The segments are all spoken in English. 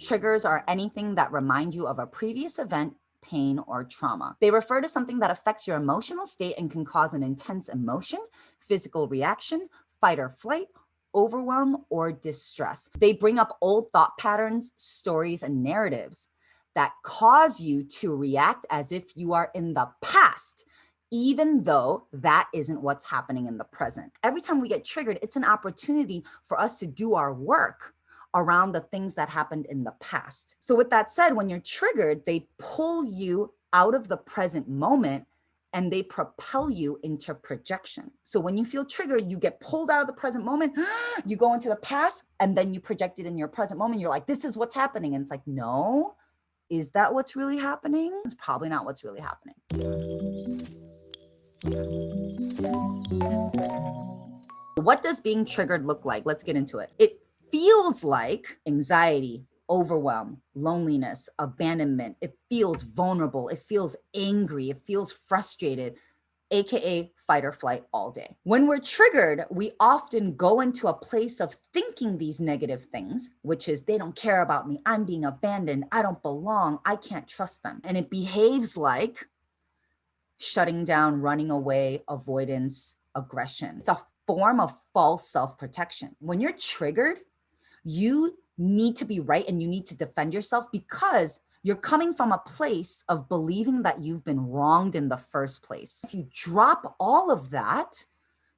Triggers are anything that remind you of a previous event, pain, or trauma. They refer to something that affects your emotional state and can cause an intense emotion, physical reaction, fight or flight, overwhelm, or distress. They bring up old thought patterns, stories, and narratives that cause you to react as if you are in the past, even though that isn't what's happening in the present. Every time we get triggered, it's an opportunity for us to do our work around the things that happened in the past. So with that said, when you're triggered, they pull you out of the present moment and they propel you into projection. So when you feel triggered, you get pulled out of the present moment, you go into the past, and then you project it in your present moment. You're like, this is what's happening. And it's like, no, is that what's really happening? It's probably not what's really happening. What does being triggered look like? Let's get into it. It feels like anxiety, overwhelm, loneliness, abandonment. It feels vulnerable. It feels angry. It feels frustrated, AKA fight or flight all day. When we're triggered, we often go into a place of thinking these negative things, which is they don't care about me. I'm being abandoned. I don't belong. I can't trust them. And it behaves like shutting down, running away, avoidance, aggression. It's a form of false self-protection. When you're triggered, you need to be right and you need to defend yourself because you're coming from a place of believing that you've been wronged in the first place. If you drop all of that,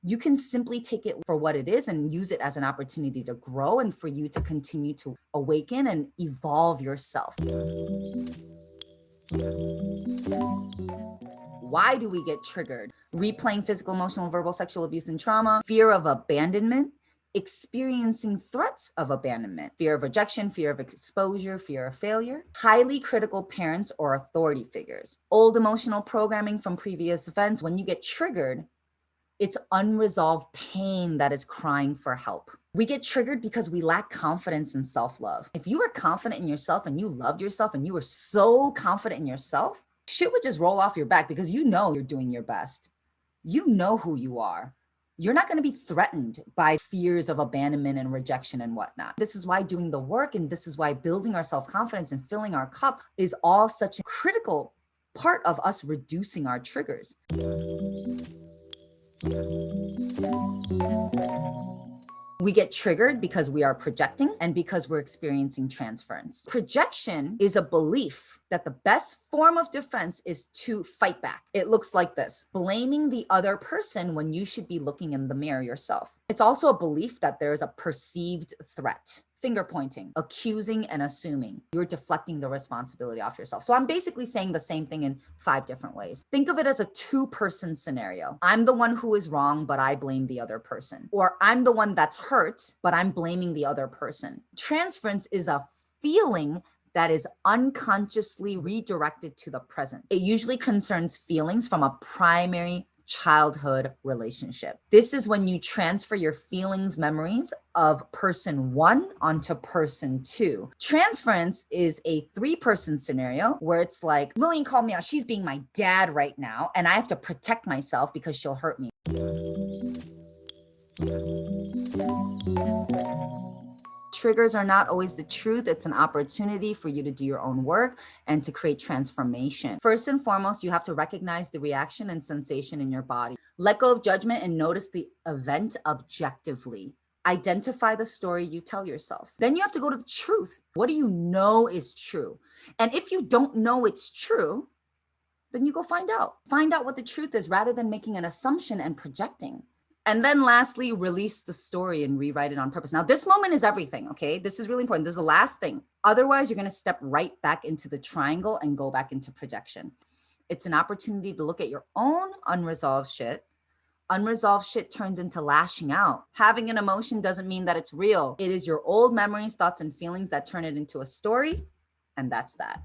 you can simply take it for what it is and use it as an opportunity to grow and for you to continue to awaken and evolve yourself. Why do we get triggered? Replaying physical, emotional, verbal, sexual abuse and trauma, fear of abandonment, experiencing threats of abandonment, fear of rejection, fear of exposure, fear of failure, highly critical parents or authority figures, old emotional programming from previous events. When you get triggered, it's unresolved pain that is crying for help. We get triggered because we lack confidence and self-love. If you were confident in yourself and you loved yourself and you were so confident in yourself, shit would just roll off your back because you know you're doing your best. You know who you are. You're not going to be threatened by fears of abandonment and rejection and whatnot. This is why doing the work and this is why building our self-confidence and filling our cup is all such a critical part of us reducing our triggers. We get triggered because we are projecting and because we're experiencing transference. Projection is a belief that the best form of defense is to fight back. It looks like this: blaming the other person when you should be looking in the mirror yourself. It's also a belief that there is a perceived threat. Finger pointing, accusing, and assuming. You're deflecting the responsibility off yourself. So I'm basically saying the same thing in 5 different ways. Think of it as a 2-person scenario. I'm the one who is wrong, but I blame the other person. Or I'm the one that's hurt, but I'm blaming the other person. Transference is a feeling that is unconsciously redirected to the present. It usually concerns feelings from a primary childhood relationship. This is when you transfer your feelings, memories of person 1 onto person 2. Transference is a 3-person scenario where it's like, Lillian called me out. She's being my dad right now, and I have to protect myself because she'll hurt me. Triggers are not always the truth. It's an opportunity for you to do your own work and to create transformation. First and foremost, you have to recognize the reaction and sensation in your body. Let go of judgment and notice the event objectively. Identify the story you tell yourself. Then you have to go to the truth. What do you know is true? And if you don't know it's true, then you go find out. Find out what the truth is rather than making an assumption and projecting. And then lastly, release the story and rewrite it on purpose. Now, this moment is everything, okay? This is really important. This is the last thing. Otherwise, you're going to step right back into the triangle and go back into projection. It's an opportunity to look at your own unresolved shit. Unresolved shit turns into lashing out. Having an emotion doesn't mean that it's real. It is your old memories, thoughts, and feelings that turn it into a story. And that's that.